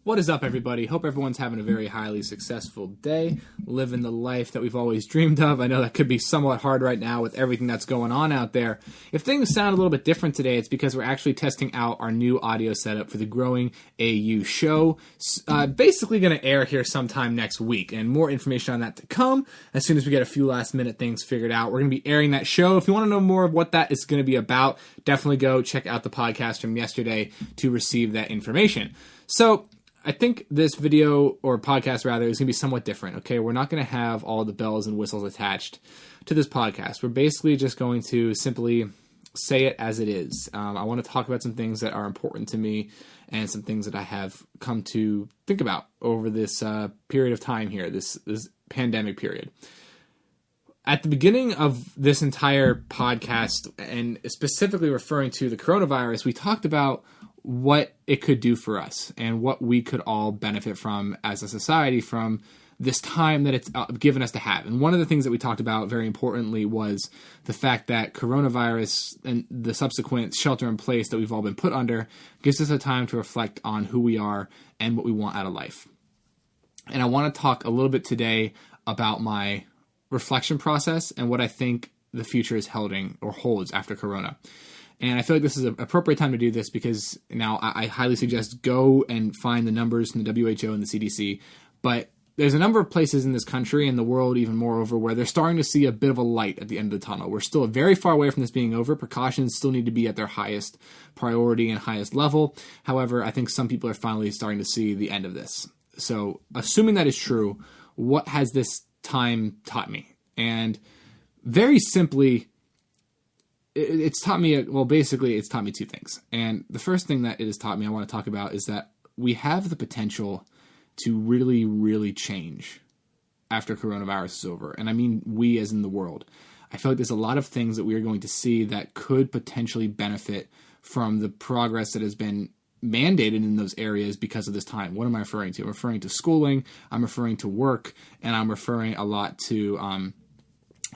What is up, everybody? Hope everyone's having a very highly successful day, living the life that we've always dreamed of. I know that could be somewhat hard right now with everything that's going on out there. If things sound a little bit different today, it's because we're actually testing out our new audio setup for the Growing AU show. Basically going to air here sometime next week, and more information on that to come as soon as we get a few last-minute things figured out. We're going to be airing that show. If you want to know more of what that is going to be about, definitely go check out the podcast from yesterday to receive that information. So, I think this video, or podcast rather, is going to be somewhat different, okay? We're not going to have all the bells and whistles attached to this podcast. We're basically just going to simply say it as it is. I want to talk about some things that are important to me and some things that I have come to think about over this period of time here, this pandemic period. At the beginning of this entire podcast, and specifically referring to the coronavirus, we talked about what it could do for us and what we could all benefit from as a society from this time that it's given us to have. And one of the things that we talked about very importantly was the fact that coronavirus and the subsequent shelter in place that we've all been put under gives us a time to reflect on who we are and what we want out of life. And I want to talk a little bit today about my reflection process and what I think the future is holding or holds after Corona. And I feel like this is an appropriate time to do this because now I highly suggest go and find the numbers from the WHO and the CDC. But there's a number of places in this country and the world even moreover where they're starting to see a bit of a light at the end of the tunnel. We're still very far away from this being over. Precautions still need to be at their highest priority and highest level. However, I think some people are finally starting to see the end of this. So assuming that is true, what has this time taught me? And very simply, it's taught me, it's taught me two things. And the first thing that it has taught me I want to talk about is that we have the potential to really, really change after coronavirus is over. And I mean we as in the world. I feel like there's a lot of things that we are going to see that could potentially benefit from the progress that has been mandated in those areas because of this time. What am I referring to? I'm referring to schooling, I'm referring to work, and I'm referring a lot to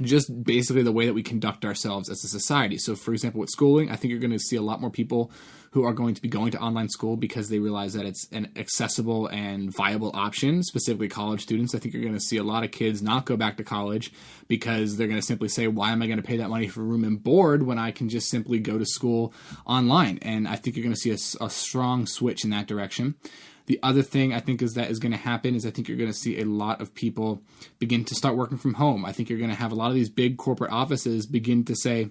just basically the way that we conduct ourselves as a society. So, for example, with schooling, I think you're going to see a lot more people who are going to be going to online school because they realize that it's an accessible and viable option, specifically college students. I think you're going to see a lot of kids not go back to college because they're going to simply say, why am I going to pay that money for room and board when I can just simply go to school online? And I think you're going to see a strong switch in that direction. The other thing I think is going to happen is I think you're going to see a lot of people begin to start working from home. I think you're going to have a lot of these big corporate offices begin to say,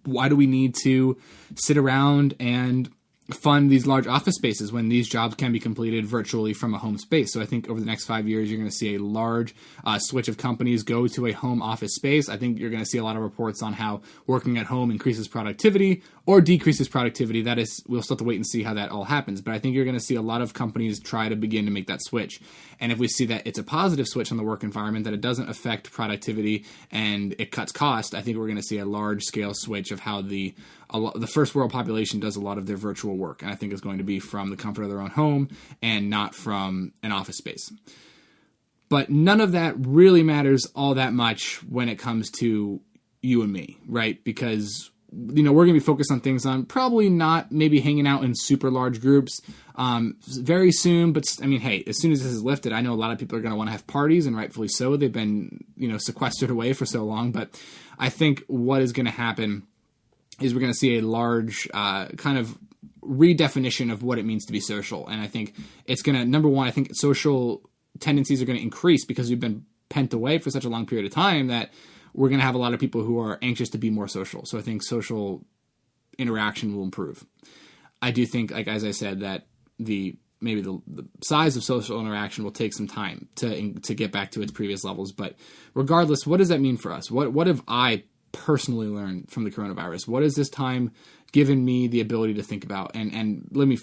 why do we need to sit around and fund these large office spaces when these jobs can be completed virtually from a home space? So I think over the next 5 years, you're going to see a large switch of companies go to a home office space. I think you're going to see a lot of reports on how working at home increases productivity or decreases productivity. That is, we'll still have to wait and see how that all happens. But I think you're going to see a lot of companies try to begin to make that switch. And if we see that it's a positive switch on the work environment, that it doesn't affect productivity and it cuts cost, I think we're going to see a large scale switch of how the first world population does a lot of their virtual work. And I think it's going to be from the comfort of their own home and not from an office space. But none of that really matters all that much when it comes to you and me, right? Because, we're going to be focused on things on probably not maybe hanging out in super large groups very soon. But I mean, hey, as soon as this is lifted, I know a lot of people are going to want to have parties, and rightfully so. They've been, sequestered away for so long. But I think what is going to happen is we're going to see a large kind of redefinition of what it means to be social. And I think it's going to, number one, I think social tendencies are going to increase because we've been pent away for such a long period of time that we're going to have a lot of people who are anxious to be more social. So I think social interaction will improve. I do think, like as I said, that the size of social interaction will take some time to get back to its previous levels. But regardless, what does that mean for us? What have I personally learned from the coronavirus? What has this time given me the ability to think about? And let me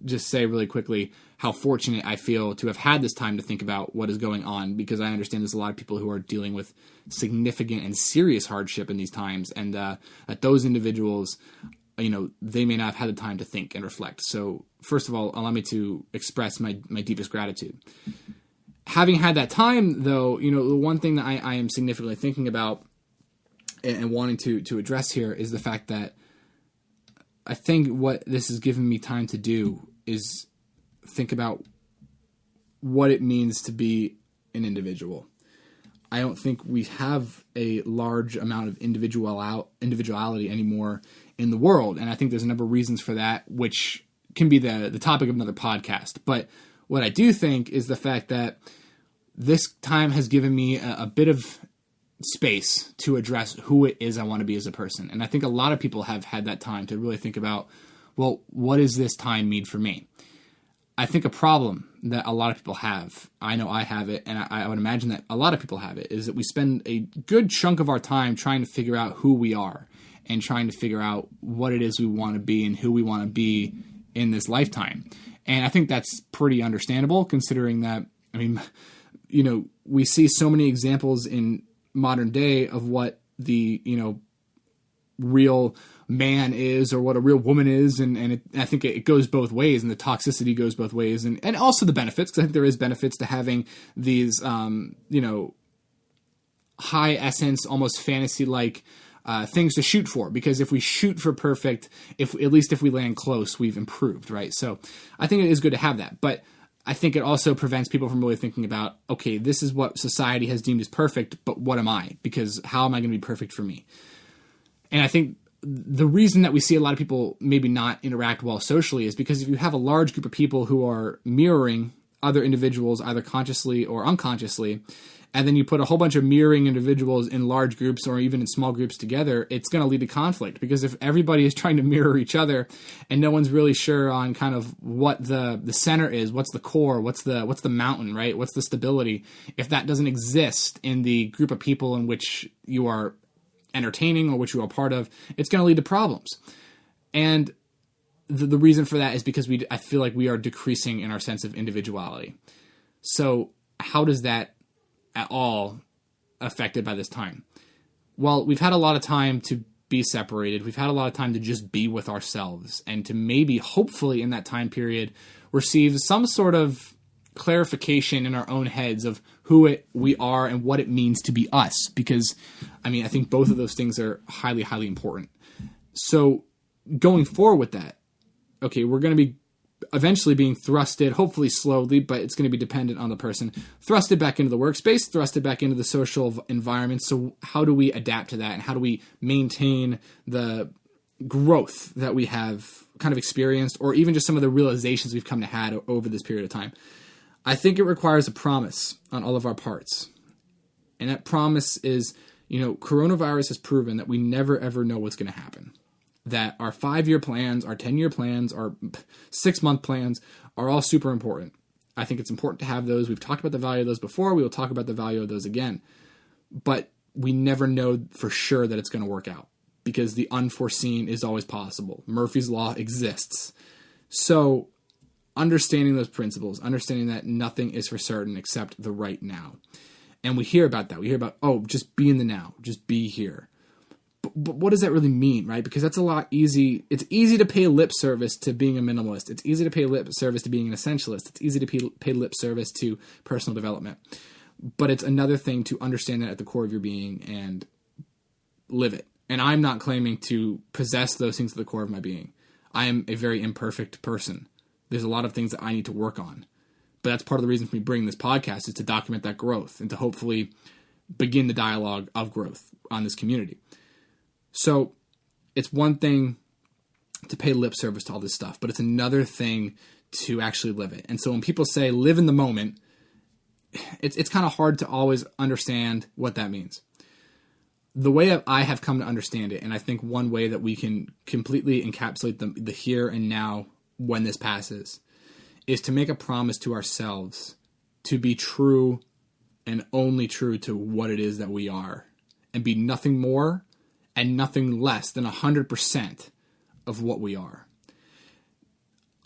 just say really quickly how fortunate I feel to have had this time to think about what is going on, because I understand there's a lot of people who are dealing with significant and serious hardship in these times, and that those individuals, they may not have had the time to think and reflect. So first of all, allow me to express my deepest gratitude. Having had that time, though, the one thing that I am significantly thinking about and wanting to address here is the fact that I think what this has given me time to do is think about what it means to be an individual. I don't think we have a large amount of individuality anymore in the world. And I think there's a number of reasons for that, which can be the topic of another podcast. But what I do think is the fact that this time has given me a bit of space to address who it is I want to be as a person. And I think a lot of people have had that time to really think about, well, what does this time mean for me? I think a problem that a lot of people have, I know I have it, and I would imagine that a lot of people have it, is that we spend a good chunk of our time trying to figure out who we are and trying to figure out what it is we want to be and who we want to be in this lifetime. And I think that's pretty understandable, considering that, I mean, you know, we see so many examples in modern day of what the, you know, real man is or what a real woman is, and I think it goes both ways, and the toxicity goes both ways, and also the benefits, because I think there is benefits to having these you know, high essence, almost fantasy-like things to shoot for, because if we shoot for perfect, at least if we land close, we've improved, right? So I think it is good to have that, but I think it also prevents people from really thinking about, okay, this is what society has deemed as perfect, but what am I? Because how am I going to be perfect for me? And I think the reason that we see a lot of people maybe not interact well socially is because if you have a large group of people who are mirroring other individuals, either consciously or unconsciously, and then you put a whole bunch of mirroring individuals in large groups or even in small groups together, it's going to lead to conflict. Because if everybody is trying to mirror each other and no one's really sure on kind of what the center is, what's the core, what's the mountain, right? What's the stability? If that doesn't exist in the group of people in which you are entertaining or which you are part of, it's going to lead to problems. And the reason for that is because I feel like we are decreasing in our sense of individuality. So how does that at all affected by this time? Well, we've had a lot of time to be separated. We've had a lot of time to just be with ourselves and to maybe, hopefully in that time period, receive some sort of clarification in our own heads of who we are and what it means to be us. Because, I mean, I think both of those things are highly, highly important. So going forward with that, okay, we're going to be eventually being thrusted, hopefully slowly, but it's going to be dependent on the person, thrusted back into the workspace, thrusted back into the social environment. So how do we adapt to that, and how do we maintain the growth that we have kind of experienced, or even just some of the realizations we've come to have over this period of time? I think it requires a promise on all of our parts. And that promise is, you know, coronavirus has proven that we never ever know what's going to happen. That our 5-year plans, our 10-year plans, our 6-month plans are all super important. I think it's important to have those. We've talked about the value of those before. We will talk about the value of those again. But we never know for sure that it's going to work out, because the unforeseen is always possible. Murphy's Law exists. So understanding those principles, understanding that nothing is for certain except the right now. And we hear about that. We hear about, oh, just be in the now. Just be here. But what does that really mean, right? Because that's a lot easy. It's easy to pay lip service to being a minimalist. It's easy to pay lip service to being an essentialist. It's easy to pay lip service to personal development. But it's another thing to understand that at the core of your being and live it. And I'm not claiming to possess those things at the core of my being. I am a very imperfect person. There's a lot of things that I need to work on. But that's part of the reason for me bringing this podcast, is to document that growth and to hopefully begin the dialogue of growth on this community. So it's one thing to pay lip service to all this stuff, but it's another thing to actually live it. And so when people say live in the moment, it's kind of hard to always understand what that means. The way I have come to understand it, and I think one way that we can completely encapsulate the here and now when this passes, is to make a promise to ourselves to be true and only true to what it is that we are, and be nothing more and nothing less than 100% of what we are.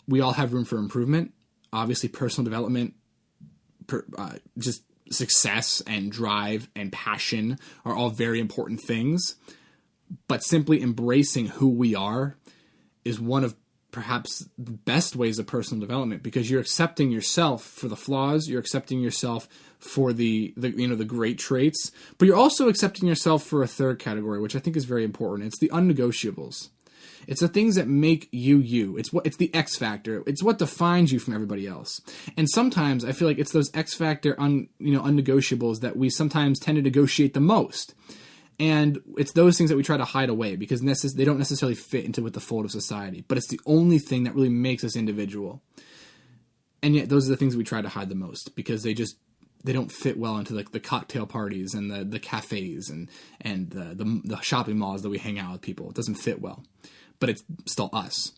We all have room for improvement. Obviously, personal development, just success and drive and passion are all very important things. But simply embracing who we are is one of perhaps the best ways of personal development, because you're accepting yourself for the flaws, you're accepting yourself for the great traits, but you're also accepting yourself for a third category, which I think is very important. It's the unnegotiables. It's the things that make you you. It's the X factor. It's what defines you from everybody else. And sometimes I feel like it's those X factor unnegotiables that we sometimes tend to negotiate the most. And it's those things that we try to hide away because they don't necessarily fit into with the fold of society. But it's the only thing that really makes us individual. And yet those are the things that we try to hide the most because they don't fit well into like the cocktail parties and the cafes and the shopping malls that we hang out with people. It doesn't fit well, but it's still us.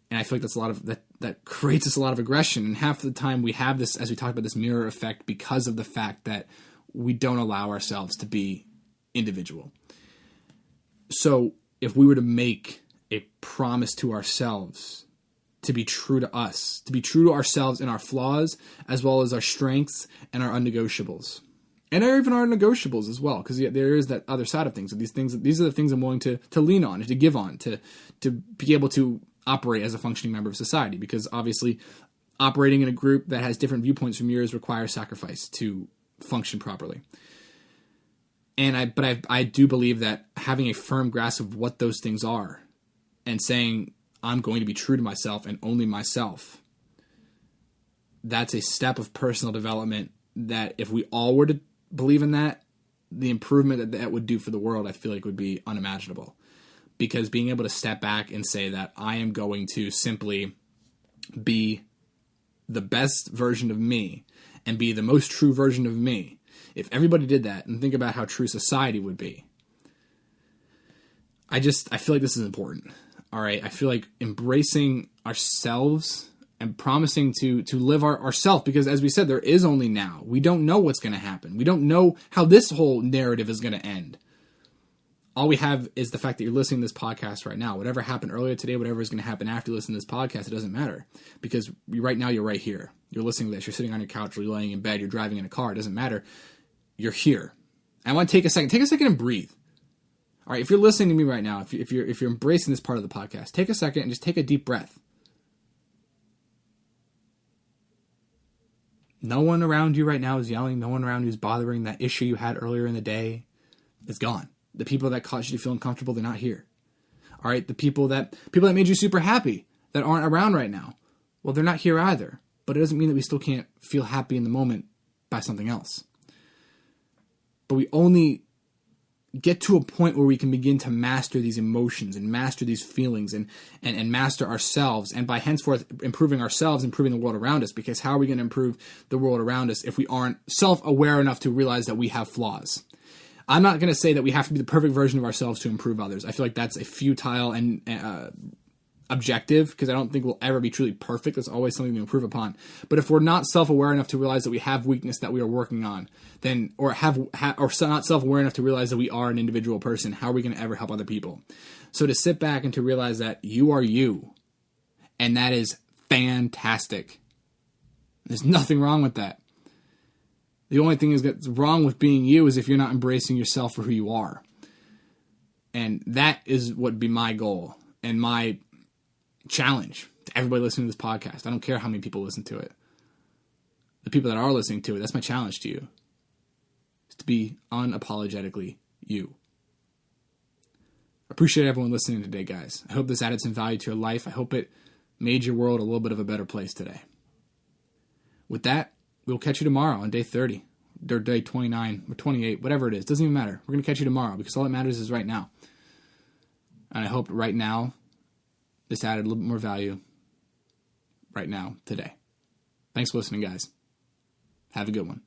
And I feel like that's a lot of that creates us a lot of aggression. And half the time we have this, as we talked about, this mirror effect because of the fact that we don't allow ourselves to be individual. So if we were to make a promise to ourselves to be true to us, to be true to ourselves and our flaws, as well as our strengths and our unnegotiables. And even our negotiables as well, because there is that other side of things. So these are the things I'm willing to lean on, to give on, to be able to operate as a functioning member of society. Because obviously, operating in a group that has different viewpoints from yours requires sacrifice to function properly. And I do believe that having a firm grasp of what those things are and saying, I'm going to be true to myself and only myself. That's a step of personal development that if we all were to believe in that, the improvement that would do for the world, I feel like would be unimaginable. Because being able to step back and say that I am going to simply be the best version of me and be the most true version of me, if everybody did that and think about how true society would be, I feel like this is important. All right, I feel like embracing ourselves and promising to live ourselves, because as we said, there is only now. We don't know what's going to happen. We don't know how this whole narrative is going to end. All we have is the fact that you're listening to this podcast right now. Whatever happened earlier today, whatever is going to happen after you listen to this podcast, it doesn't matter. Because right now you're right here. You're listening to this. You're sitting on your couch, or you're laying in bed, you're driving in a car. It doesn't matter. You're here. I want to take a second. Take a second and breathe. All right, if you're listening to me right now, if you're embracing this part of the podcast, take a second and just take a deep breath. No one around you right now is yelling. No one around you is bothering. That issue you had earlier in the day is gone. The people that caused you to feel uncomfortable, they're not here. All right, the people that made you super happy that aren't around right now, well, they're not here either. But it doesn't mean that we still can't feel happy in the moment by something else. But we only get to a point where we can begin to master these emotions and master these feelings and master ourselves, and by henceforth improving ourselves, improving the world around us. Because how are we going to improve the world around us if we aren't self-aware enough to realize that we have flaws? I'm not going to say that we have to be the perfect version of ourselves to improve others. I feel like that's a futile and objective, because I don't think we'll ever be truly perfect. There's always something to improve upon. But if we're not self-aware enough to realize that we have weakness that we are working on, then or not self-aware enough to realize that we are an individual person, how are we going to ever help other people? So to sit back and to realize that you are you, and that is fantastic. There's nothing wrong with that. The only thing that's wrong with being you is if you're not embracing yourself for who you are. And that is what would be my goal and my challenge to everybody listening to this podcast. I don't care how many people listen to it. The people that are listening to it, that's my challenge to you. Is to be unapologetically you. I appreciate everyone listening today, guys. I hope this added some value to your life. I hope it made your world a little bit of a better place today. With that, we'll catch you tomorrow on day 30, or day 29, or 28, whatever it is. Doesn't even matter. We're going to catch you tomorrow, because all that matters is right now. And I hope right now this added a little bit more value right now, today. Thanks for listening, guys. Have a good one.